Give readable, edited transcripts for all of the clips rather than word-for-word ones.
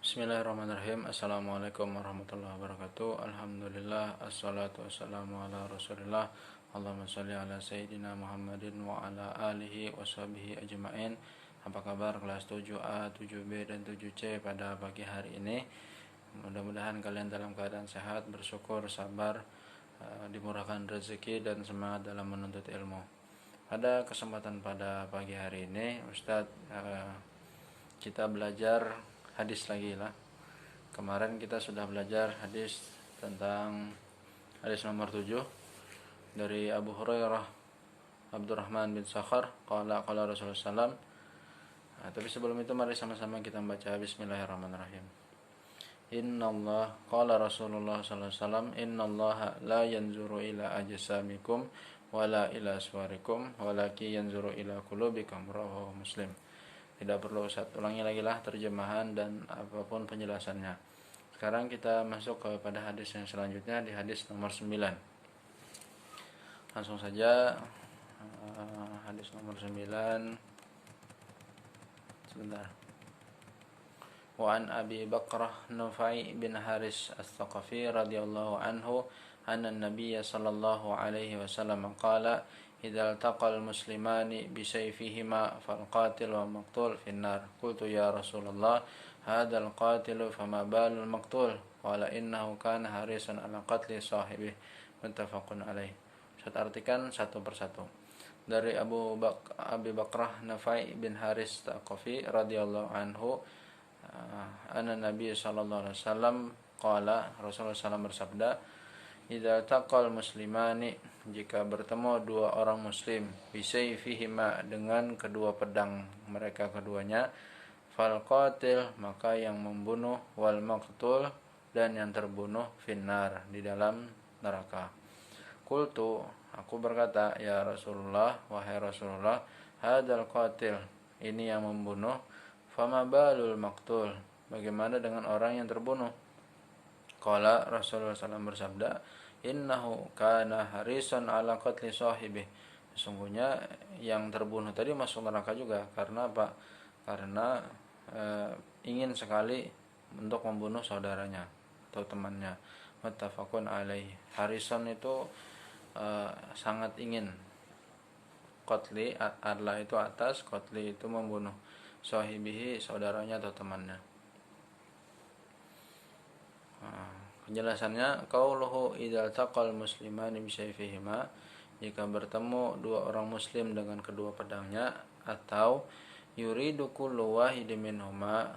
Bismillahirrahmanirrahim. Assalamualaikum warahmatullahi wabarakatuh. Alhamdulillah, assalatu wassalamu ala rasulillah. Allahumma sholli ala sayyidina Muhammadin wa ala alihi wa sahbihi ajma'in. Apa kabar kelas 7A, 7B, dan 7C pada pagi hari ini? Mudah-mudahan kalian dalam keadaan sehat, bersyukur, sabar, dimurahkan rezeki, dan semangat dalam menuntut ilmu. Pada kesempatan pada pagi hari ini, Ustadz, kita belajar hadis lagi lah. Kemarin kita sudah belajar hadis tentang hadis nomor 7 dari Abu Hurairah Abdurrahman bin Sakhar qala Rasulullah sallam. Tapi sebelum itu mari sama-sama kita membaca Bismillahirrahmanirrahim. Innallah qala Rasulullah sallallahu alaihi wasallam, innallaha la yanzuru ila ajsamikum wala ila aswarikum walakin yanzuru ila qulubikum, rawahu Muslim. Tidak perlu Ustaz ulangi lagi lah terjemahan dan apapun penjelasannya. Sekarang kita masuk kepada hadis yang selanjutnya, di hadis nomor 9. Langsung saja, hadis nomor 9. Sebentar. Wa an Abi Bakrah Nufai bin Haris As-Thaqafi radhiyallahu anhu anna an-nabiy sallallahu alaihi wasallam qala idza altaqal muslimani bisayfihima fal qatil wa maqtul finnar. Qultu ya Rasulullah, hadzal qatilu fama balul maqtul? Qala innahu kana harisan ala qatli sahibihi. Muttafaqun alaih. Saya artikan satu persatu. Dari Abi Bakrah Nufai bin Haris Taqafi radhiyallahu anhu, anna Nabi sallallahu alaihi wasallam qala, Rasulullah SAW bersabda, idza taqal muslimani, jika bertemu dua orang muslim, bisayfihima, dengan kedua pedang mereka keduanya, fal qatil, maka yang membunuh, wal maqtul, dan yang terbunuh, finnar, di dalam neraka. Qultu, aku berkata, ya Rasulullah, wahai Rasulullah, hadzal qatil, ini yang membunuh, fama balul maqtul, bagaimana dengan orang yang terbunuh? Qala, Rasulullah SAW bersabda, innahu kana harisan ala qatli sahibih, sesungguhnya yang terbunuh tadi masuk neraka juga. Karena apa? Karena ingin sekali untuk membunuh saudaranya atau temannya. Muttafaqun alaih. Harisan itu sangat ingin. Qatli adalah itu atas, qatli itu membunuh, sahibihi saudaranya atau temannya. Penjelasannya, qauluhu idzal taqal muslimani bisayfihima, jika bertemu dua orang muslim dengan kedua pedangnya, atau yuridu kullu wahidin minhuma,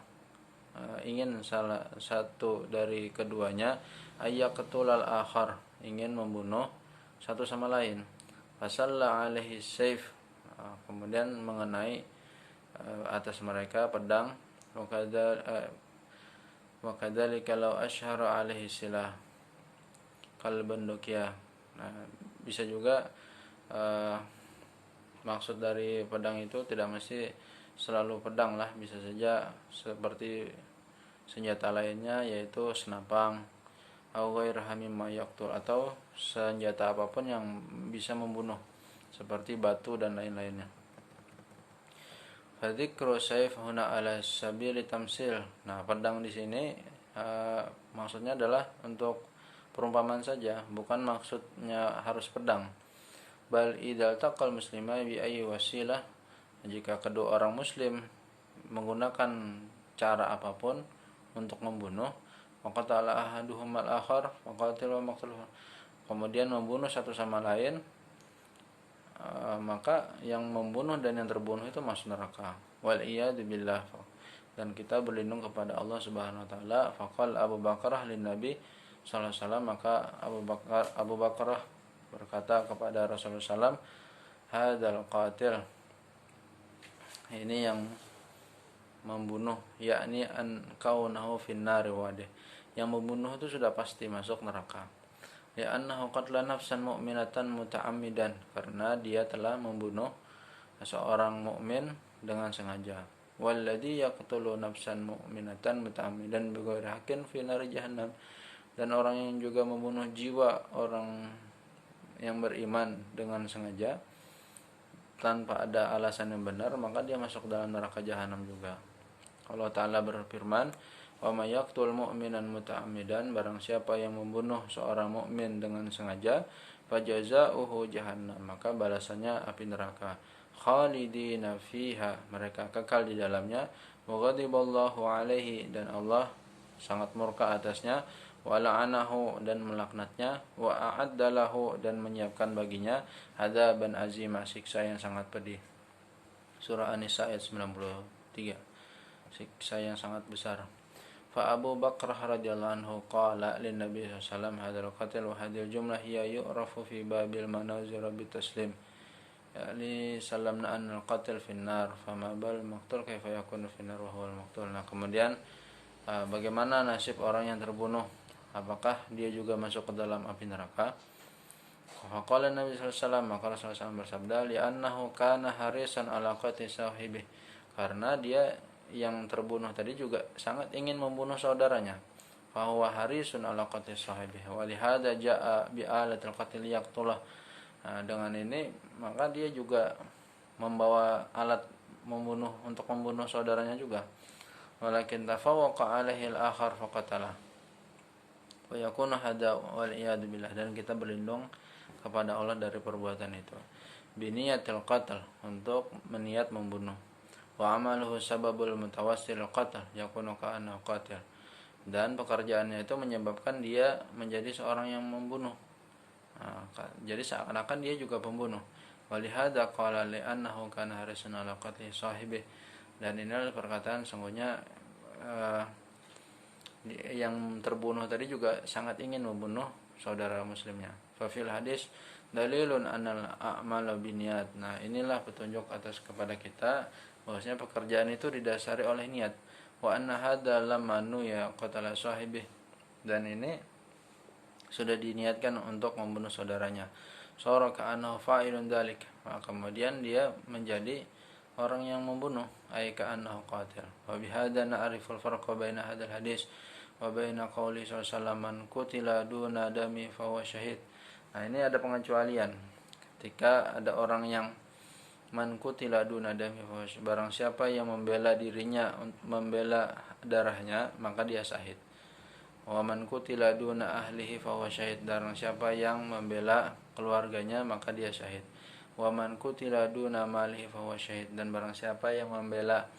ingin salah satu dari keduanya, ayyaqtulal akhar, ingin membunuh satu sama lain, fasalla alaihi sayf, kemudian mengenai atas mereka pedang, wa kadzalika law asyhara alaihi silah kal banduqiyah. Bisa juga maksud dari pedang itu tidak mesti selalu pedang lah, bisa saja seperti senjata lainnya, yaitu senapang, atau senjata apapun yang bisa membunuh, seperti batu dan lain-lainnya. Fadzikru sayf huna ala sabili tamsil. Nah, pedang di sini maksudnya adalah untuk perumpamaan saja, bukan maksudnya harus pedang. Bal idzal taqal muslimai bi ayyi wasilah, jika kedua orang muslim menggunakan cara apapun untuk membunuh, faqatala ahaduhum al-akhar faqatil wa maqtul, kemudian membunuh satu sama lain, maka yang membunuh dan yang terbunuh itu masuk neraka. Wal iyadu billah. Dan kita berlindung kepada Allah Subhanahu wa taala. Faqal Abu Bakrah lin Nabi sallallahu alaihi wasallam, maka Abu Bakrah berkata kepada Rasulullah SAW, hadzal qatil, ini yang membunuh, yakni an kaunahu finnar wadih, yang membunuh itu sudah pasti masuk neraka. Ya annahu qatla nafsan mu'minatan muta'ammidan, karena dia telah membunuh seorang mukmin dengan sengaja. Walladzi yaqtulu nafsan mu'minatan muta'ammidan bighairi haqqin fi nar jahannam, dan orang yang juga membunuh jiwa orang yang beriman dengan sengaja tanpa ada alasan yang benar, maka dia masuk dalam neraka jahanam juga. Allah Ta'ala berfirman, Wa may yaqtul mu'minan muta'ammidan, barang siapa yang membunuh seorang mukmin dengan sengaja, fajazaohu jahannam, maka balasannya api neraka. Khalidina fiha, mereka kekal di dalamnya. Wa ghadiballahu alaihi, dan Allah sangat murka atasnya. Wa la'anahu, dan melaknatnya. Wa a'adda lahu, dan menyiapkan baginya adzaban azima, siksa yang sangat pedih. Surah An-Nisa ayat 93, siksa yang sangat besar. Fa Abu Bakar radhiyallahu anhu qala lin Nabi sallallahu alaihi wasallam hadzal qatl wa hadhil jumlah hiya yu'rafu fi babil manazir bitaslim, yakni salamna an al-qatl fi an-nar fama bal maqtul kaifa yakunu fi an-nar wa huwa al-maqtul. Nah, kemudian bagaimana nasib orang yang terbunuh, apakah dia juga masuk ke dalam api neraka? Faqala Nabi sallallahu alaihi wasallam, maka Rasulullah SAW bersabda, li'annahu kana harisan ala qatli sahibih, karena dia yang terbunuh tadi juga sangat ingin membunuh saudaranya. Fa huwa harisun ala qatli sahibih wa li hadza jaa bi alatil qatl yaqtulah. Nah, dengan ini maka dia juga membawa alat membunuh untuk membunuh saudaranya juga. Walakin tafawwaqa alaihi al-akhar faqatalah. Wa yakunu hada wal iyad billah, dan kita berlindung kepada Allah dari perbuatan itu. Biniyatil qatl, untuk meniat membunuh. Wa amaluhu sababul mutawassil qatl yakunu ka'annahu qatil, dan pekerjaannya itu menyebabkan dia menjadi seorang yang membunuh. Nah, jadi seakan-akan dia juga pembunuh. Walihada qala li'annahu kana harisun ala qatli sahibih, dan ini adalah perkataan sungguhnya yang terbunuh tadi juga sangat ingin membunuh saudara muslimnya. Fa fil hadis dalilun anal a'malu binniyat. Nah, inilah petunjuk atas kepada kita bahwasanya pekerjaan itu didasari oleh niat. Wa anna hadza lamma nuya qatala sahibih, dan ini sudah diniatkan untuk membunuh saudaranya. Sara ka'annahu fa'ilun dzalik, maka kemudian dia menjadi orang yang membunuh, ay ka'annahu qatil. Wa bihadza na'riful farqa baina hadzal hadis wa baina qauli sallallahu alaihi wasallam man qutila duna dami fa huwa syahid. Nah, ini ada pengecualian ketika ada orang yang man qutila duna dami, barang siapa yang membela dirinya, membela darahnya, maka dia syahid. Wa man qutila duna ahlihi fa huwa syahid, barang siapa yang membela keluarganya maka dia syahid. Wa man qutila duna malihi fa huwa syahid, dan barang siapa yang membela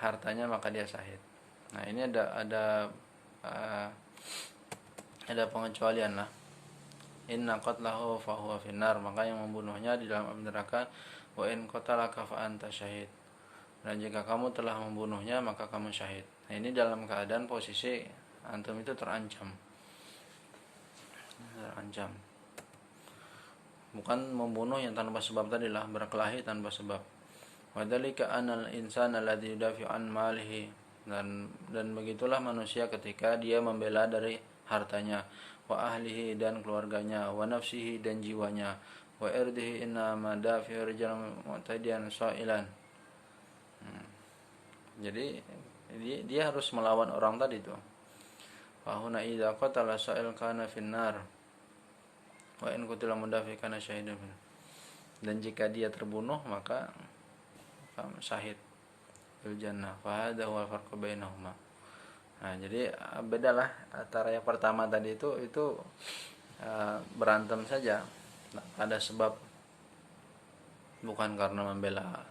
hartanya maka dia syahid. Nah, ini ada pengecualian lah. Inna qatlahu fa huwa finnar, maka yang membunuhnya di dalam api neraka. Wa in qatalaka fa anta syahid, dan jika kamu telah membunuhnya maka kamu syahid. Nah, ini dalam keadaan posisi antum itu terancam, bukan membunuh yang tanpa sebab tadilah, berkelahi tanpa sebab. Wa dzalika anal insana alladzi yudafi'u an malihi, dan begitulah manusia ketika dia membela dari hartanya, wa ahlihi, dan keluarganya, wa nafsihi, dan jiwanya, wa irdihi inna madafi'u rijalan mu'tadiyan sa'ilan. Jadi dia harus melawan orang tadi itu. Fa huna idza qatala sa'il kana finnar wa in qutila mudafi kana syahidan. Dan jika dia terbunuh maka syahid fil jannah. Fa hadza huwa al-farqu bainahuma. Nah, jadi bedalah antara yang pertama tadi itu berantem saja, ada sebab, bukan karena membela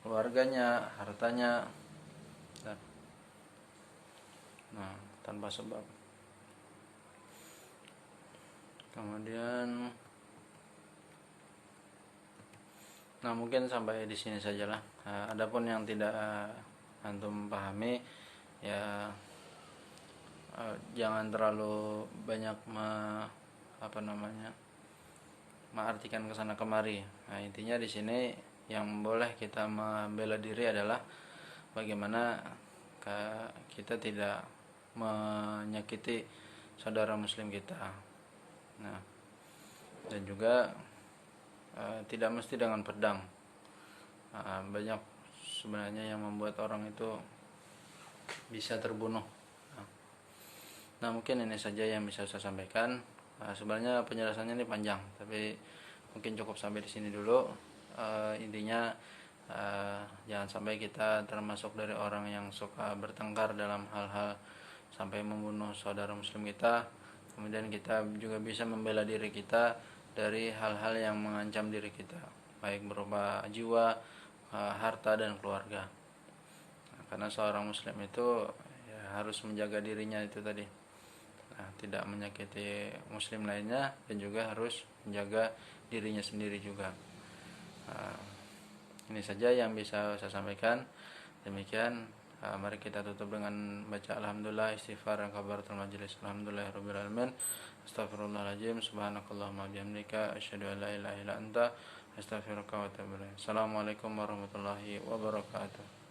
keluarganya, hartanya, nah, tanpa sebab. Kemudian, nah, mungkin sampai di sini sajalah. Adapun yang tidak antum pahami, ya jangan terlalu banyak mengartikan kesana kemari. Nah, intinya di sini yang boleh kita membela diri adalah bagaimana kita tidak menyakiti saudara muslim kita. Nah, dan juga tidak mesti dengan pedang. Banyak sebenarnya yang membuat orang itu bisa terbunuh. Nah, mungkin ini saja yang bisa saya sampaikan. Sebenarnya penjelasannya ini panjang, tapi mungkin cukup sampai di sini dulu. Intinya Jangan sampai kita termasuk dari orang yang suka bertengkar dalam hal-hal sampai membunuh saudara muslim kita. Kemudian kita juga bisa membela diri kita dari hal-hal yang mengancam diri kita, baik berupa jiwa, harta dan keluarga. Karena seorang muslim itu ya, harus menjaga dirinya itu tadi, tidak menyakiti muslim lainnya, dan juga harus menjaga dirinya sendiri juga. Ini saja yang bisa saya sampaikan. Demikian, mari kita tutup dengan baca alhamdulillah, istighfar dan kafaratul majelis. Alhamdulillahirabbil alamin. Astagfirullahaladzim. Subhanakallahumma bihamdika asyhadu an la ilaha illa anta astaghfiruka wa atubu ilaik. Assalamualaikum warahmatullahi wabarakatuh.